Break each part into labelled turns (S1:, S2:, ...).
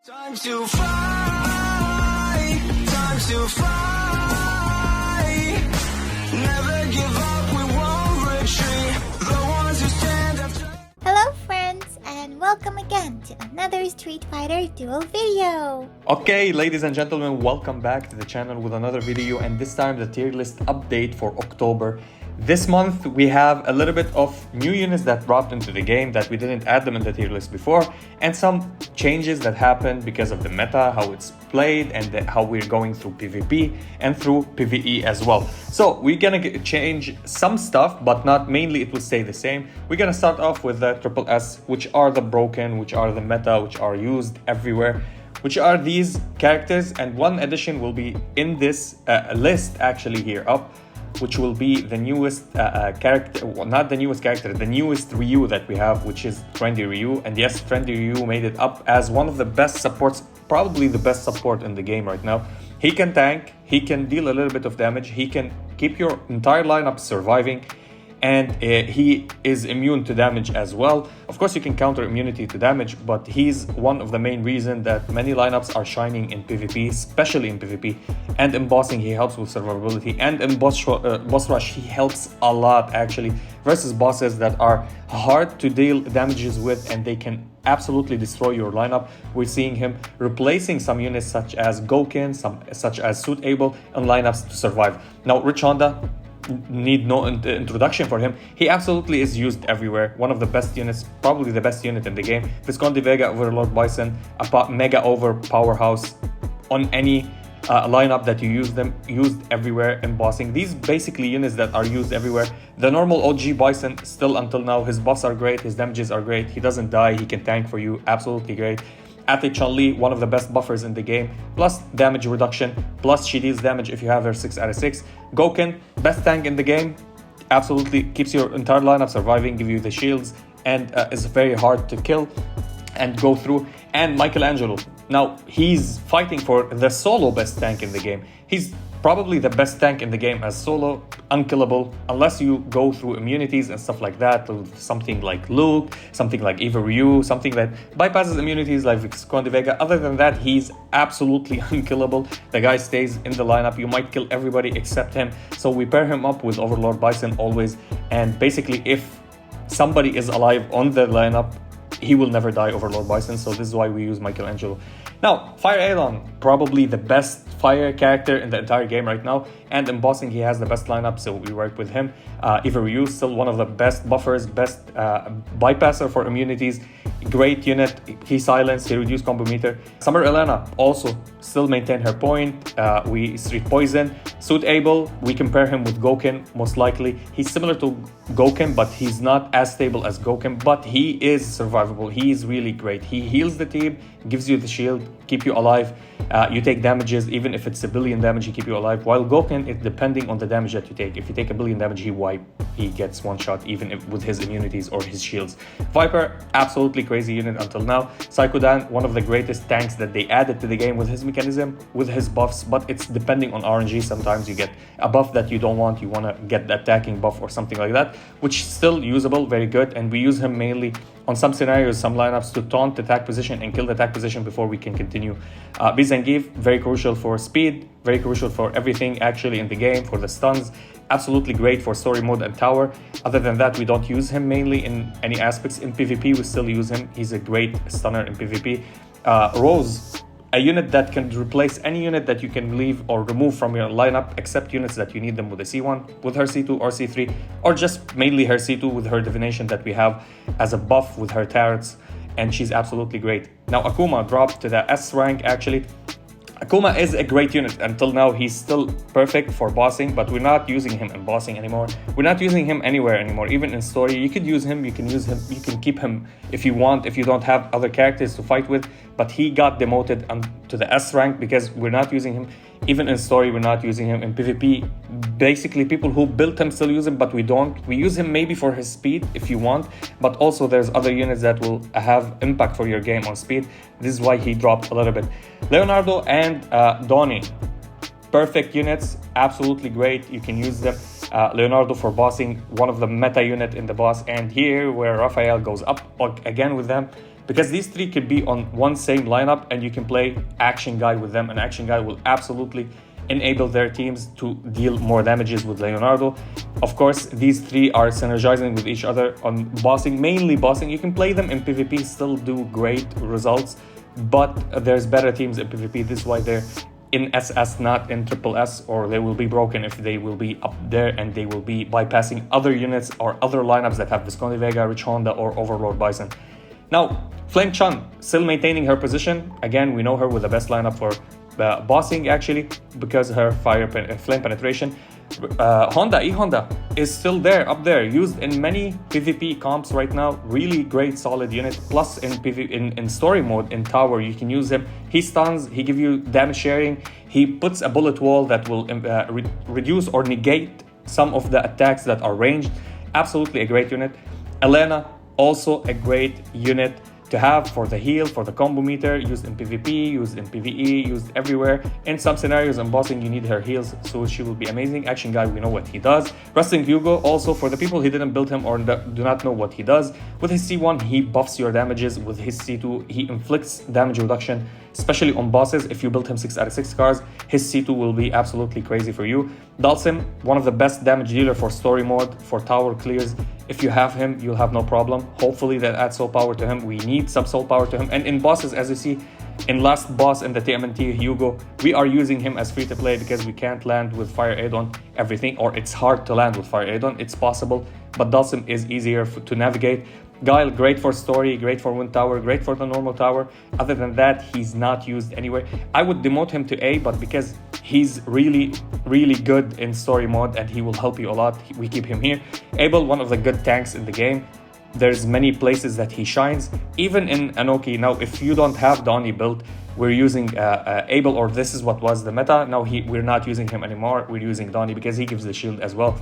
S1: Time to fly, time to fly. Never give up, we won't retreat. The ones who stand up.
S2: Hello friends, and welcome again to another Street Fighter Duel video.
S3: Okay, ladies and gentlemen, welcome back to the channel with another video, and this time the tier list update for October. This month we have a little bit of new units that dropped into the game that we didn't add them in the tier list before, and some changes that happened because of the meta, how it's played, and how we're going through PvP and through PvE as well. So we're gonna change some stuff, but not mainly. It will stay the same. We're gonna start off with the SSS, which are the broken, which are the meta, which are used everywhere, which are these characters, and one addition will be in this list actually here up, which will be the newest character, well, not the newest character, the newest Ryu that we have, which is Trendy Ryu. And yes, Trendy Ryu made it up as one of the best supports, probably the best support in the game right now. He can tank, he can deal a little bit of damage, he can keep your entire lineup surviving, and he is immune to damage as well. Of course, you can counter immunity to damage, but he's one of the main reasons that many lineups are shining in PvP, especially in PvP. And in bossing, he helps with survivability. And in boss rush, he helps a lot actually, versus bosses that are hard to deal damages with, and they can absolutely destroy your lineup. We're seeing him replacing some units such as Gouken, such as Suitable, in lineups to survive. Now, Rich Honda, need no introduction for him. He absolutely is used everywhere. One of the best units, probably the best unit in the game. Visconti Vega, Overlord Bison, a mega over powerhouse on any lineup that you use them, used everywhere in bossing. These basically units that are used everywhere. The normal OG Bison, still until now, his buffs are great, his damages are great, he doesn't die, he can tank for you, absolutely great. Athlete Chun-Li, one of the best buffers in the game, plus damage reduction, plus she deals damage if you have her 6 out of 6. Gouken, best tank in the game, absolutely keeps your entire lineup surviving, give you the shields, and is very hard to kill and go through. And Michelangelo, now he's fighting for the solo best tank in the game. He's probably the best tank in the game as solo, unkillable, unless you go through immunities and stuff like that, something like Luke, something like Eva Ryu, something that bypasses immunities like Visconti Vega. Other than that, he's absolutely unkillable. The guy stays in the lineup. You might kill everybody except him. So we pair him up with Overlord Bison always, and basically if somebody is alive on the lineup, he will never die, Overlord Bison. So this is why we use Michelangelo. Now, Fire Alon, probably the best fire character in the entire game right now, and in bossing he has the best lineup, so we work with him. Eva Ryu, still one of the best buffers, best bypasser for immunities, great unit. He silenced, he reduced combo meter. Summer Elena also still maintain her point. We Street Poison. Suitable, we compare him with Gouken most likely. He's similar to Gouken, but he's not as stable as Gouken, but he is survivable. He is really great. He heals the team, gives you the shield, keep you alive. You take damages, even if it's a billion damage, he keep you alive. While Gouken, it's depending on the damage that you take. If you take a billion damage, he gets one shot, even if with his immunities or his shields. Viper, absolutely crazy unit until now. Psychodan, one of the greatest tanks that they added to the game with his mechanism, with his buffs, but it's depending on RNG. Sometimes you get a buff that you don't want, you want to get the attacking buff or something like that, which is still usable, very good, and we use him mainly on some scenarios, some lineups, to taunt attack position and kill the attack position before we can continue. Bizangief, very crucial for speed, very crucial for everything actually in the game, for the stuns, absolutely great for story mode and tower. Other than that, we don't use him mainly in any aspects. In PvP, we still use him. He's a great stunner in PvP. Rose, a unit that can replace any unit that you can leave or remove from your lineup, except units that you need them with a C1, with her C2 or C3, or just mainly her C2 with her divination that we have as a buff with her turrets, and she's absolutely great. Now Akuma dropped to the S rank actually. Akuma is a great unit. Until now, he's still perfect for bossing, but we're not using him in bossing anymore. We're not using him anywhere anymore, even in story. You could use him, you can use him, you can keep him if you want, if you don't have other characters to fight with, but he got demoted to the S rank because we're not using him. Even in story, we're not using him. In PvP, basically people who built him still use him, but we don't. We use him maybe for his speed if you want, but also there's other units that will have impact for your game on speed. This is why he dropped a little bit. Leonardo and Donnie, perfect units, absolutely great. You can use them. Leonardo for bossing, one of the meta unit in the boss, and here where Raphael goes up again with them. because these three could be on one same lineup and you can play Action Guy with them, and Action Guy will absolutely enable their teams to deal more damages with Leonardo. Of course, these three are synergizing with each other on bossing, mainly bossing. You can play them in PvP, still do great results, but there's better teams in PvP. This is why they're in SS, not in SSS, or they will be broken if they will be up there and they will be bypassing other units or other lineups that have Visconti Vega, Rich Honda, or Overlord Bison. Now, Flame Chun, still maintaining her position. Again, we know her with the best lineup for bossing, actually, because her flame penetration. Honda is still there, up there, used in many PvP comps right now. Really great, solid unit. Plus in story mode, in tower, you can use him. He stuns, he gives you damage sharing. He puts a bullet wall that will reduce or negate some of the attacks that are ranged. Absolutely a great unit. Elena, also a great unit to have for the heal, for the combo meter, used in PvP, used in PvE, used everywhere. In some scenarios in bossing, you need her heals, so she will be amazing. Action Guy, we know what he does. Wrestling Hugo, also for the people who didn't build him or do not know what he does. With his C1, he buffs your damages. With his C2, he inflicts damage reduction, especially on bosses. If you build him 6 out of 6 cars, his C2 will be absolutely crazy for you. Dalsim, one of the best damage dealer for story mode, for tower clears. If you have him, you'll have no problem. Hopefully that adds soul power to him. We need some soul power to him. And in bosses, as you see, in last boss in the TMNT, Hugo, we are using him as free to play because we can't land with Fire Aid-on everything, or it's hard to land with Fire Aid-on. It's possible, but Dalsim is easier to navigate. Guile, great for story, great for wind tower, great for the normal tower. Other than that, he's not used anywhere. I would demote him to A, but because he's really, really good in story mode and he will help you a lot, we keep him here. Abel, one of the good tanks in the game. There's many places that he shines, even in Anoki. Now, if you don't have Donnie built, we're using Abel, or this is what was the meta. Now we're not using him anymore. We're using Donnie because he gives the shield as well,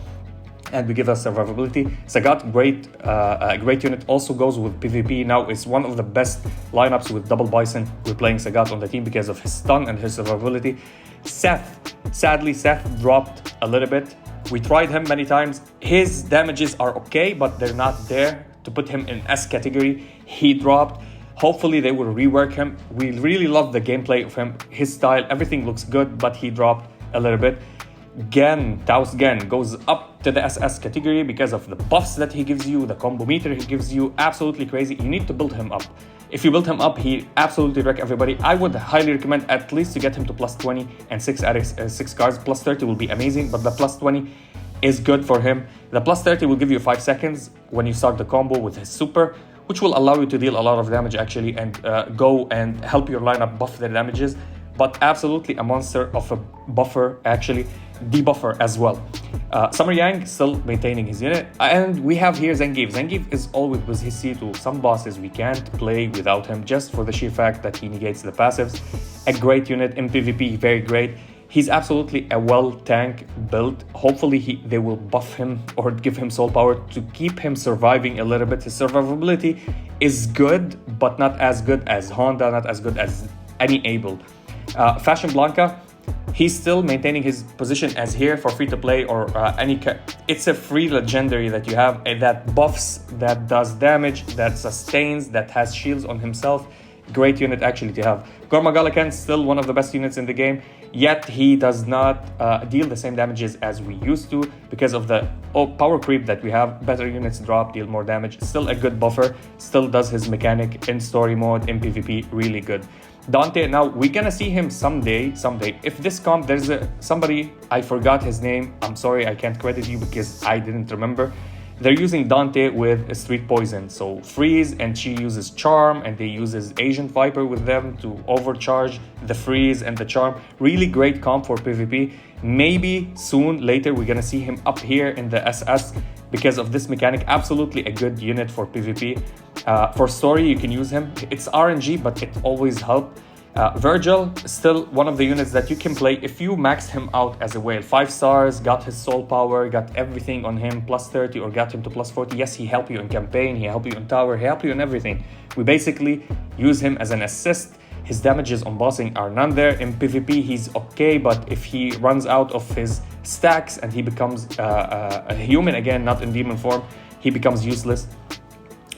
S3: and we give us survivability. Sagat, great unit, also goes with PvP. Now it's one of the best lineups with double Bison. We're playing Sagat on the team because of his stun and his survivability. Seth, sadly, Seth dropped a little bit. We tried him many times. His damages are okay, but they're not there to put him in S category. He dropped. Hopefully they will rework him. We really love the gameplay of him. His style, everything looks good, but he dropped a little bit. Taos Gen goes up to the SS category because of the buffs that he gives you, the combo meter he gives you. Absolutely crazy. You need to build him up. If you build him up, he absolutely wreck everybody. I would highly recommend at least to get him to plus 20 and 6 out of 6 cards. Plus 30 will be amazing, but the plus 20 is good for him. The plus 30 will give you 5 seconds when you start the combo with his super, which will allow you to deal a lot of damage actually, and go and help your lineup buff their damages. But absolutely a monster of a buffer, actually debuffer as well. Summer Yang still maintaining his unit, and we have here Zangief. Zangief is always with his C2. Some bosses we can't play without him just for the sheer fact that he negates the passives. A great unit in PvP, very great. He's absolutely a well tank build. Hopefully they will buff him or give him soul power to keep him surviving a little bit. His survivability is good, but not as good as Honda, not as good as any Abel. Fashion Blanca, he's still maintaining his position as here for free to play or it's a free legendary that you have that buffs, that does damage, that sustains, that has shields on himself. Great unit actually to have. Gorma Galakan, still one of the best units in the game, yet he does not deal the same damages as we used to because of the power creep that we have. Better units drop, deal more damage. Still a good buffer, still does his mechanic in story mode, in PvP, really good. Dante, now we're gonna see him someday. If this comp, there's somebody, I forgot his name, I'm sorry, I can't credit you because I didn't remember. They're using Dante with a street poison, so freeze, and she uses charm, and they uses Asian Viper with them to overcharge the freeze and the charm. Really great comp for PvP. Maybe soon later we're gonna see him up here in the SS because of this mechanic. Absolutely a good unit for PvP. For story you can use him. It's RNG, but it always helps. Virgil, still one of the units that you can play if you maxed him out as a whale. 5 stars, got his soul power, got everything on him, plus 30 or got him to plus 40. Yes, he help you in campaign, he help you in tower, he help you in everything. We basically use him as an assist. His damages on bossing are none there. In PvP he's okay, but if he runs out of his stacks and he becomes a human again, not in demon form, he becomes useless.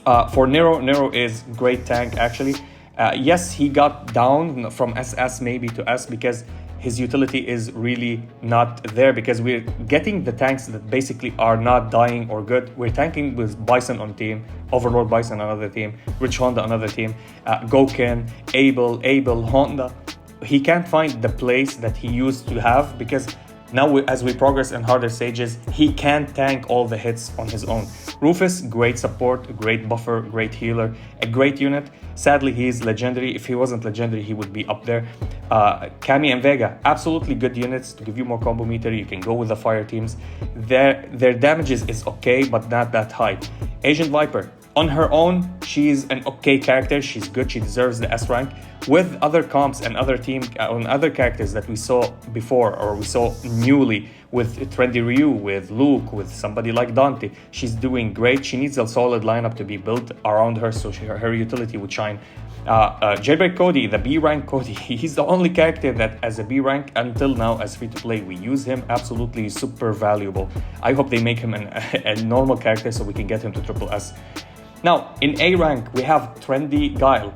S3: For Nero is great tank actually. Yes, he got down from SS maybe to S because his utility is really not there, because we're getting the tanks that basically are not dying or good. We're tanking with Bison on team, Overlord Bison on another team, Rich Honda another team, Goken, Abel, Honda. He can't find the place that he used to have, because now as we progress in harder stages, he can't tank all the hits on his own. Rufus, great support, great buffer, great healer, a great unit. Sadly, he's legendary. If he wasn't legendary, he would be up there. Cammy and Vega, absolutely good units to give you more combo meter. You can go with the fire teams. Their damages is okay, but not that high. Agent Viper, on her own, she's an okay character. She's good. She deserves the S rank. With other comps and other other characters that we saw before, or we saw newly, with Trendy Ryu, with Luke, with somebody like Dante, she's doing great. She needs a solid lineup to be built around her, so her utility would shine. Jailbreak Cody, the B rank Cody, he's the only character that as a B rank until now as free to play we use him. Absolutely super valuable. I hope they make him a normal character so we can get him to triple S. Now in A rank we have Trendy Guile.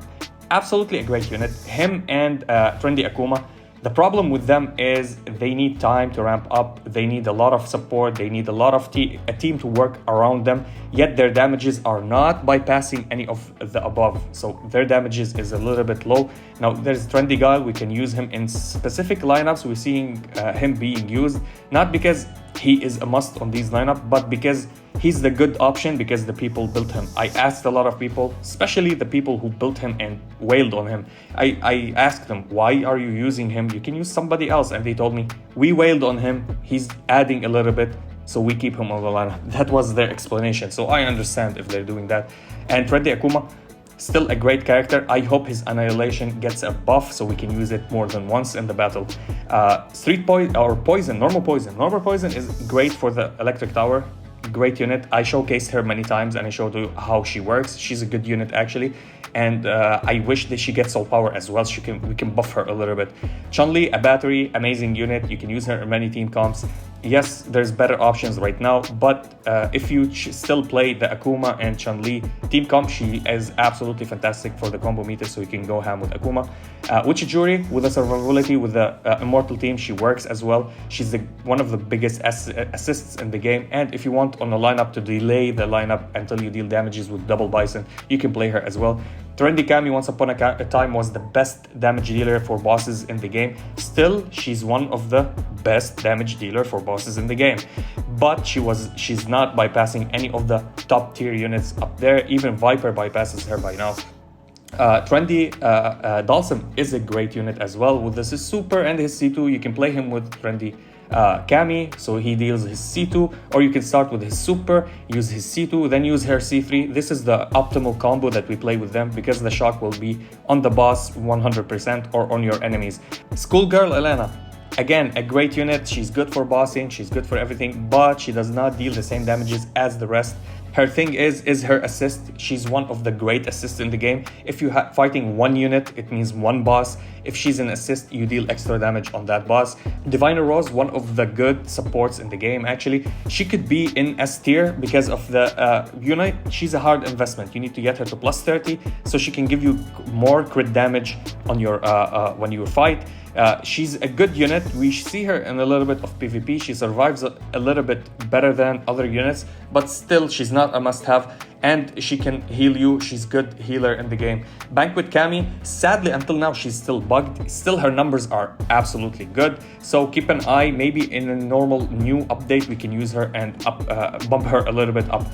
S3: Absolutely a great unit. Him and Trendy Akuma. The problem with them is they need time to ramp up. They need a lot of support. They need a lot of a team to work around them. Yet their damages are not bypassing any of the above. So their damages is a little bit low. Now there's Trendy Guile. We can use him in specific lineups. We're seeing him being used, not because he is a must on these lineup, but because he's the good option, because the people built him. I asked a lot of people, especially the people who built him and wailed on him. I asked them, why are you using him? You can use somebody else. And they told me, we wailed on him. He's adding a little bit, so we keep him on the lineup. That was their explanation. So I understand if they're doing that. And Trendy Akuma, still a great character. I hope his Annihilation gets a buff so we can use it more than once in the battle. Street Poison or Poison, Normal Poison. Normal Poison is great for the Electric Tower. Great unit. I showcased her many times and I showed you how she works. She's a good unit actually. And I wish that she gets soul power as well. We can buff her a little bit. Chun-Li, a battery, amazing unit. You can use her in many team comps. Yes, there's better options right now, but if you still play the Akuma and Chun-Li team comp, she is absolutely fantastic for the combo meter, so you can go ham with Akuma. Uchichuri, with the survivability, with the Immortal team, she works as well. She's one of the biggest assists in the game, and if you want on a lineup to delay the lineup until you deal damages with double Bison, you can play her as well. Trendy Cammy, once upon a time, was the best damage dealer for bosses in the game. Still, she's one of the best damage dealer for bosses in the game. But she's not bypassing any of the top tier units up there. Even Viper bypasses her by now. Trendy Dalsum is a great unit as well. With this is super and his C2, you can play him with Trendy Cammy, so he deals his C2, or you can start with his super, use his C2, then use her C3. This is the optimal combo that we play with them, because the shock will be on the boss 100% or on your enemies. Schoolgirl Elena, again, a great unit. She's good for bossing, she's good for everything, but she does not deal the same damages as the rest. Her thing is her assist. She's one of the great assists in the game. If you're fighting one unit, it means one boss. If she's an assist, you deal extra damage on that boss. Diviner Rose, one of the good supports in the game actually. She could be in S tier because of the unit. She's a hard investment. You need to get her to plus 30 so she can give you more crit damage on your when you fight. She's a good unit. We see her in a little bit of PvP. She survives a little bit better than other units, but still she's not a must-have, and she can heal you. She's good healer in the game. Banquet Cammy, sadly until now she's still bugged. Still her numbers are absolutely good, so keep an eye. Maybe in a normal new update we can use her and bump her a little bit up.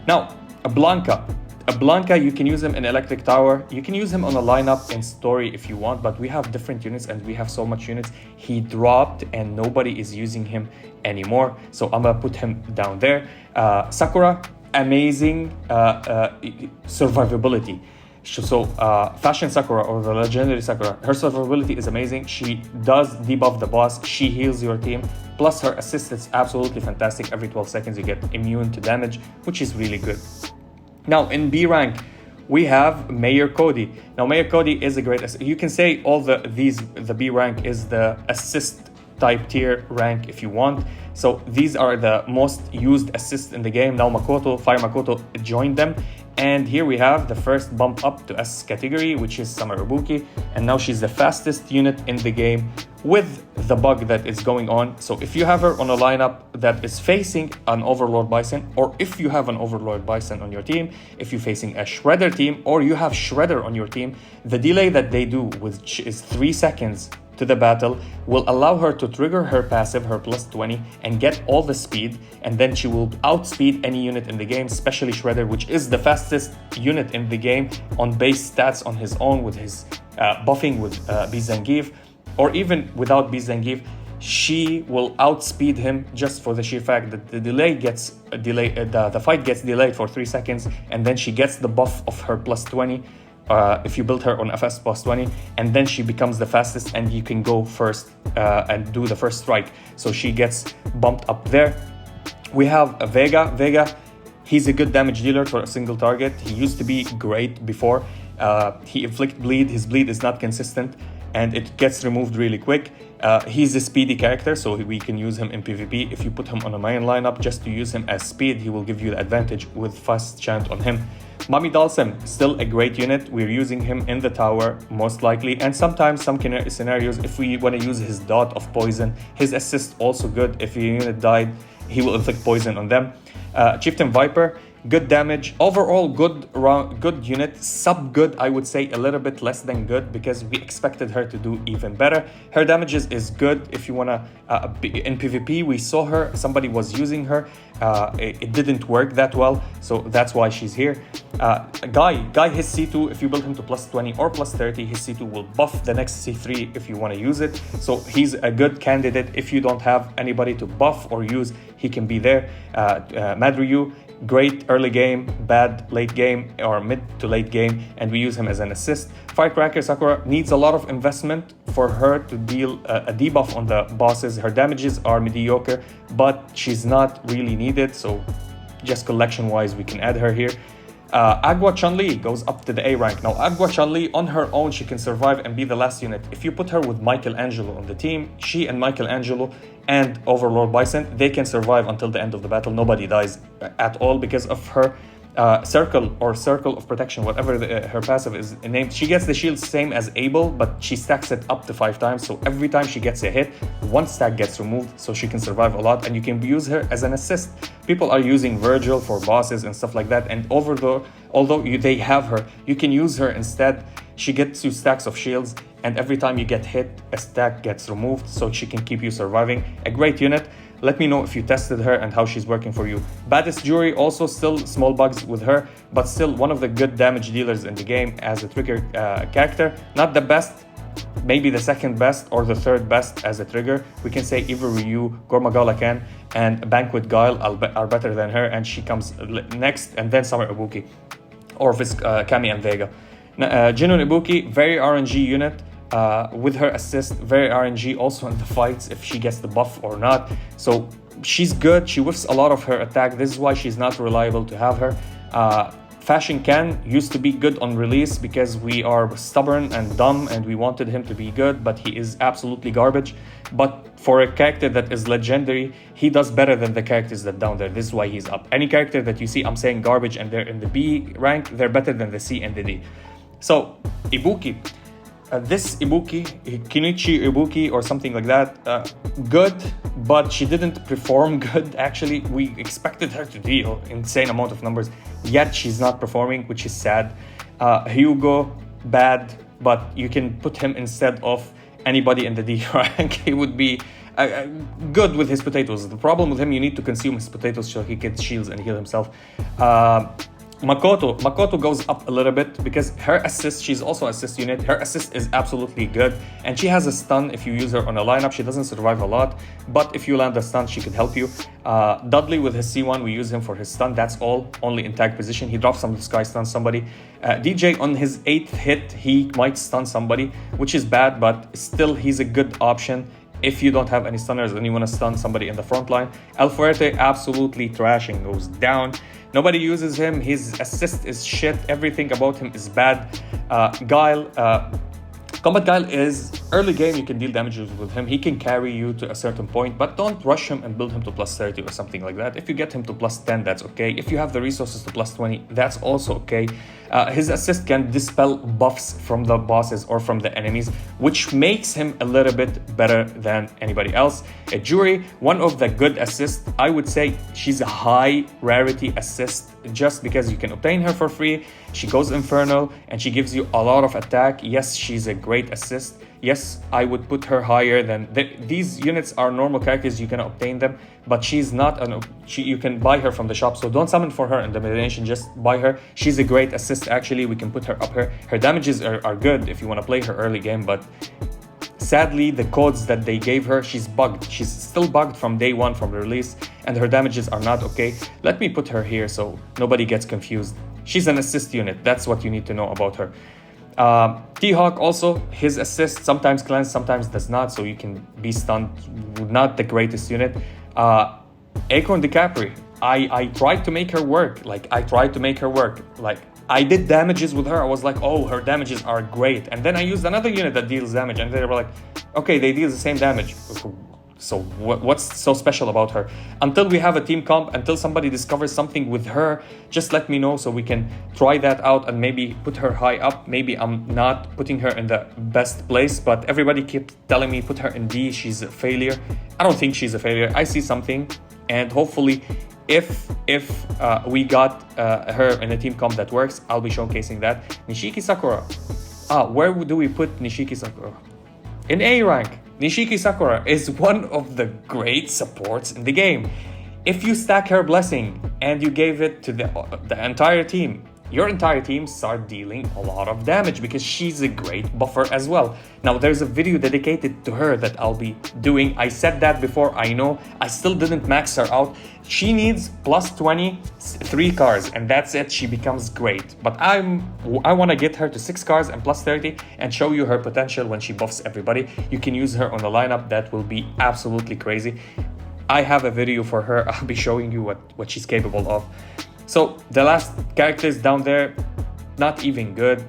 S3: Now Blanca, you can use him in Electric Tower. You can use him on a lineup in story if you want, but we have different units and we have so much units. He dropped and nobody is using him anymore, so I'm gonna put him down there. Sakura, amazing survivability. So Fashion Sakura, or the legendary Sakura, her survivability is amazing. She does debuff the boss, she heals your team, plus her assist is absolutely fantastic. Every 12 seconds you get immune to damage, which is really good. Now in B rank, we have Mayor Cody. Now Mayor Cody is a great assist. You can say all the B rank is the assist type tier rank if you want. So these are the most used assists in the game. Now Fire Makoto joined them, And here we have the first bump up to S category, which is Summer Ibuki. And now she's the fastest unit in the game with the bug that is going on. So if you have her on a lineup that is facing an Overlord Bison, or if you have an Overlord Bison on your team, if you're facing a Shredder team, or you have Shredder on your team, the delay that they do, which is 3 seconds to the battle, will allow her to trigger her passive, her plus 20, and get all the speed, and then she will outspeed any unit in the game, especially Shredder, which is the fastest unit in the game on base stats on his own with his buffing with Zangief, or even without Zangief. She will outspeed him just for the sheer fact that the delay gets the fight gets delayed for 3 seconds, and then she gets the buff of her plus 20. If you build her on FS plus 20, and then she becomes the fastest, and you can go first and do the first strike. So she gets bumped up there. We have Vega. Vega, he's a good damage dealer for a single target. He used to be great before. He inflicts bleed. His bleed is not consistent, and it gets removed really quick. He's a speedy character, so we can use him in PvP. If you put him on a main lineup just to use him as speed, he will give you the advantage with fast chant on him. Mami Dalsim, still a great unit. We're using him in the tower, most likely, and sometimes some scenarios, if we want to use his dot of poison. His assist also good. If your unit died, he will inflict poison on them. Chieftain Viper, good damage. Overall, good unit. Sub good, I would say a little bit less than good, because we expected her to do even better. Her damages is good if you want to... in PvP, we saw her. Somebody was using her. It didn't work that well, so that's why she's here. Guy, his C2, if you build him to plus 20 or plus 30, his C2 will buff the next C3 if you want to use it. So he's a good candidate. If you don't have anybody to buff or use, he can be there. Madryu, great early game, bad late game or mid to late game, and we use him as an assist. Firecracker Sakura needs a lot of investment for her to deal a debuff on the bosses. Her damages are mediocre, but she's not really needed, so just collection wise we can add her here. Agua Chun-Li goes up to the A rank. Now Agua Chun-Li on her own, she can survive and be the last unit. If you put her with Michelangelo on the team, she and Michelangelo and Overlord Bison, they can survive until the end of the battle. Nobody dies at all because of her circle of protection, whatever her passive is named. She gets the shield same as Abel, but she stacks it up to 5 times. So every time she gets a hit, 1 stack gets removed, so she can survive a lot, and you can use her as an assist. People are using Virgil for bosses and stuff like that, and although they have her, you can use her instead. She gets 2 stacks of shields, and every time you get hit, a stack gets removed, so she can keep you surviving. A great unit. Let me know if you tested her and how she's working for you. Baddest Jury, also still small bugs with her, but still one of the good damage dealers in the game as a trigger character. Not the best, maybe the second best or the third best as a trigger. We can say Eva Ryu, Gormagala Ken, and Banquet Guile are better than her, and she comes next, and then Summer Ibuki, or Kami and Vega. Jinun Ibuki, very RNG unit. With her assist, very RNG also in the fights if she gets the buff or not. So she's good. She whiffs a lot of her attack. This is why she's not reliable to have her. Fashion Ken used to be good on release because we are stubborn and dumb and we wanted him to be good, but he is absolutely garbage. But for a character that is legendary, he does better than the characters that down there. This is why he's up. Any character that you see I'm saying garbage and they're in the B rank, they're better than the C and the D. So Ibuki. This Ibuki, Kinichi Ibuki or something like that, good, but she didn't perform good. Actually, we expected her to deal insane amount of numbers, yet she's not performing, which is sad. Hugo, bad, but you can put him instead of anybody in the D rank. He would be good with his potatoes. The problem with him, you need to consume his potatoes so he gets shields and heal himself. Makoto goes up a little bit because her assist, she's also assist unit. Her assist is absolutely good, and she has a stun. If you use her on a lineup, she doesn't survive a lot, but if you land a stun, she could help you. Dudley with his C1, we use him for his stun. That's all, only in tag position. He drops some sky stun somebody. DJ on his 8th hit, he might stun somebody, which is bad, but still he's a good option if you don't have any stunners and you want to stun somebody in the front line. El Fuerte, absolutely trash and goes down. Nobody uses him. His assist is shit. Everything about him is bad. Guile, Combat Guile is early game, you can deal damages with him. He can carry you to a certain point, but don't rush him and build him to plus 30 or something like that. If you get him to plus 10, that's okay. If you have the resources to plus 20, that's also okay. His assist can dispel buffs from the bosses or from the enemies, which makes him a little bit better than anybody else. Jury, one of the good assists, I would say she's a high rarity assist just because you can obtain her for free. She goes infernal and she gives you a lot of attack. Yes, she's a great assist. Yes, I would put her higher than these units are normal characters, you can obtain them, but she's not you can buy her from the shop, so don't summon for her in domination, just buy her. She's a great assist actually. We can put her up here. Her damages are good if you want to play her early game, but sadly the codes that they gave her, she's bugged. She's still bugged from day one from the release, and her damages are not okay. Let me put her here so nobody gets confused. She's an assist unit, that's what you need to know about her. T-Hawk also, his assist sometimes cleanse, sometimes does not, so you can be stunned. Not the greatest unit. Acorn DiCapri, I tried to make her work. I did damages with her. I was like, oh, her damages are great. And then I used another unit that deals damage, and they were like, okay, they deal the same damage. So what's so special about her? Until we have a team comp, until somebody discovers something with her, just let me know so we can try that out and maybe put her high up. Maybe I'm not putting her in the best place, but everybody keeps telling me put her in D, she's a failure. I don't think she's a failure. I see something, and hopefully if we got her in a team comp that works, I'll be showcasing that. Nishiki Sakura. Where do we put Nishiki Sakura? In A rank. Nishiki Sakura is one of the great supports in the game. If you stack her blessing and you gave it to the entire team, your entire team start dealing a lot of damage because she's a great buffer as well. Now there's a video dedicated to her that I'll be doing. I said that before, I know. I still didn't max her out. She needs plus 20, 3 cars, and that's it. She becomes great. But I want to get her to 6 cars and plus 30 and show you her potential when she buffs everybody. You can use her on the lineup. That will be absolutely crazy. I have a video for her. I'll be showing you what she's capable of. So the last characters down there, not even good.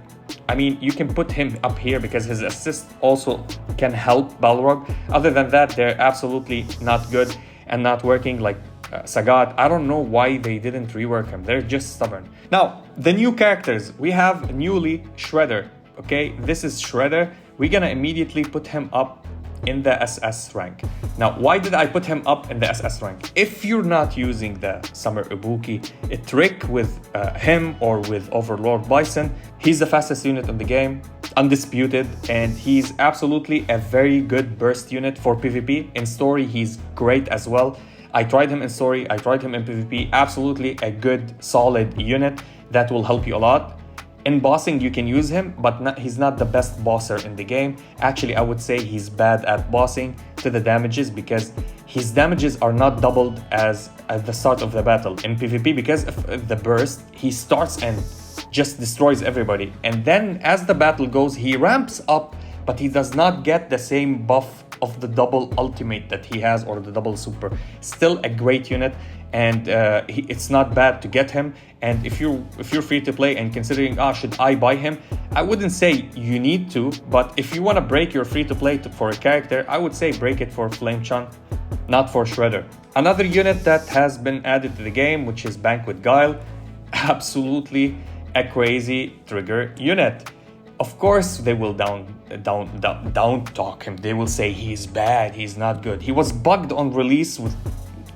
S3: I mean, you can put him up here because his assist also can help Balrog. Other than that, they're absolutely not good and not working. Like Sagat, I don't know why they didn't rework him. They're just stubborn. Now, the new characters. We have newly Shredder. Okay, this is Shredder. We're gonna immediately put him up in the SS rank. Now, why did I put him up in the SS rank? If you're not using the Summer Ibuki, a trick with him or with Overlord Bison, he's the fastest unit in the game, undisputed, and he's absolutely a very good burst unit for PvP. In story, he's great as well. I tried him in story, I tried him in PvP, absolutely a good, solid unit that will help you a lot. In bossing, you can use him, but he's not the best bosser in the game. Actually, I would say he's bad at bossing to the damages because his damages are not doubled as at the start of the battle. In PvP, because of the burst, he starts and just destroys everybody. And then as the battle goes, he ramps up, but he does not get the same buff of the double ultimate that he has or the double super. Still a great unit, and it's not bad to get him. And if you're free to play and considering, should I buy him? I wouldn't say you need to, but if you want to break your free to play for a character, I would say break it for Flame Chun, not for Shredder. Another unit that has been added to the game, which is Banquet Guile, absolutely a crazy trigger unit. Of course, they will down talk him. They will say he's bad, he's not good. He was bugged on release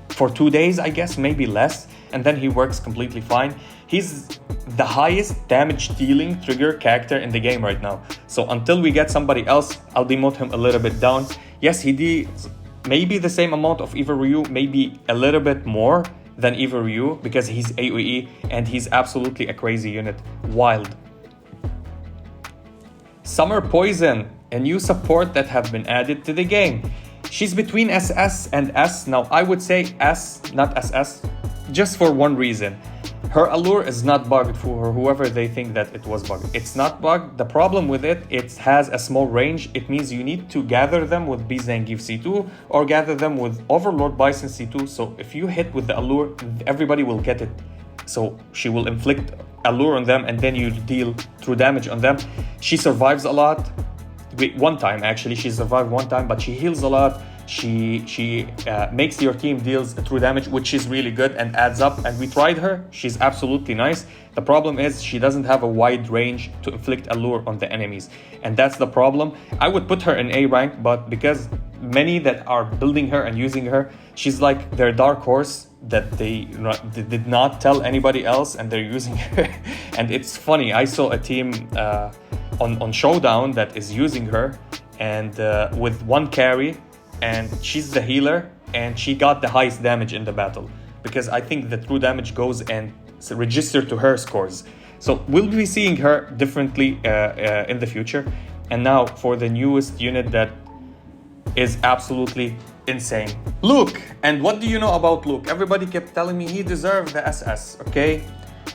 S3: for 2 days, I guess, maybe less, and then he works completely fine. He's the highest damage dealing trigger character in the game right now. So until we get somebody else, I'll demote him a little bit down. Yes, he deals maybe the same amount of Eva Ryu, maybe a little bit more than Eva Ryu because he's AoE and he's absolutely a crazy unit. Wild. Summer Poison, a new support that have been added to the game. She's between SS and S. Now, I would say S, not SS, just for one reason. Her allure is not bugged for whoever they think that it was bugged. It's not bugged. The problem with it has a small range. It means you need to gather them with Zangief C2 or gather them with Overlord Bison C2. So if you hit with the allure, everybody will get it. So she will inflict allure on them and then you deal true damage on them. She survives a lot. one time actually. She survived one time, but she heals a lot. She makes your team deals true damage, which is really good and adds up. And we tried her. She's absolutely nice. The problem is she doesn't have a wide range to inflict allure on the enemies, and that's the problem. I would put her in A rank, but because many that are building her and using her, she's like their dark horse that they did not tell anybody else, and they're using her. And it's funny, I saw a team on Showdown that is using her, and with one carry, and she's the healer, and she got the highest damage in the battle, because I think the true damage goes and registered to her scores. So we'll be seeing her differently in the future. And now for the newest unit that is absolutely insane, Luke. And what do you know about Luke? Everybody kept telling me he deserved the SS, okay?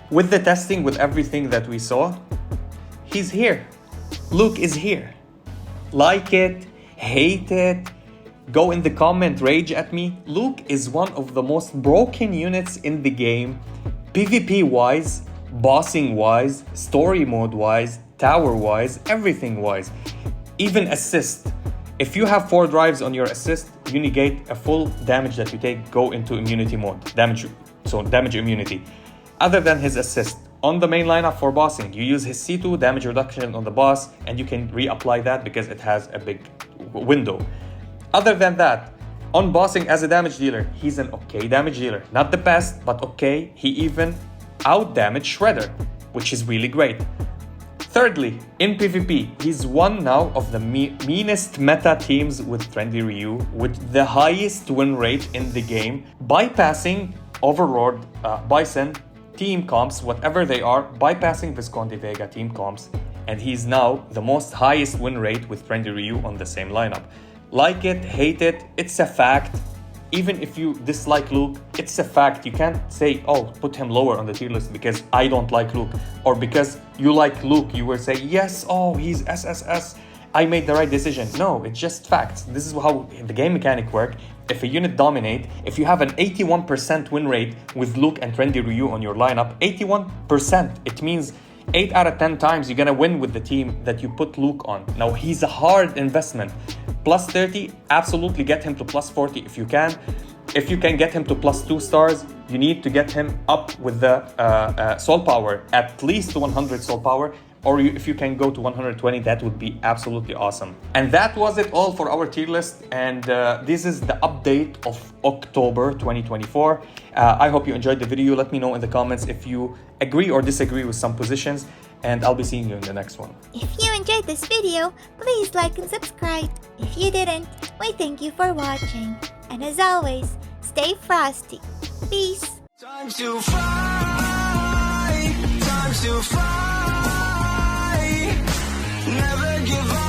S3: With the testing, with everything that we saw, he's here. Luke is here. Like it, hate it, go in the comment, rage at me. Luke is one of the most broken units in the game, PvP wise, bossing wise, story mode wise, tower wise, everything wise. Even assist. If you have 4 drives on your assist, you negate a full damage that you take, go into immunity mode. Damage immunity. Other than his assist, on the main lineup for bossing, you use his C2 damage reduction on the boss, and you can reapply that because it has a big window. Other than that, on bossing as a damage dealer, he's an okay damage dealer. Not the best, but okay. He even out-damaged Shredder, which is really great. Thirdly, in PvP, he's one now of the meanest meta teams with Trendy Ryu, with the highest win rate in the game, bypassing Overlord, Bison, team comps, whatever they are, bypassing Visconti Vega team comps, and he's now the most highest win rate with Trendy Ryu on the same lineup. Like it, hate it, it's a fact. Even if you dislike Luke, it's a fact. You can't say, oh, put him lower on the tier list because I don't like Luke, or because you like Luke, you will say, yes, oh, he's SSS, I made the right decision. No, it's just facts. This is how the game mechanic work. If a unit dominate, if you have an 81% win rate with Luke and Trendy Ryu on your lineup, 81%, it means 8 out of 10 times you're gonna win with the team that you put Luke on. Now, he's a hard investment. Plus 30, absolutely get him to plus 40 if you can. If you can get him to plus 2 stars, you need to get him up with the soul power, at least 100 soul power. Or if you can go to 120, that would be absolutely awesome. And that was it all for our tier list. And this is the update of October 2024. I hope you enjoyed the video. Let me know in the comments if you agree or disagree with some positions. And I'll be seeing you in the next one.
S2: If you enjoyed this video, please like and subscribe. If you didn't, we thank you for watching. And as always, stay frosty. Peace.
S1: Time to fight, time to fight. Never give up.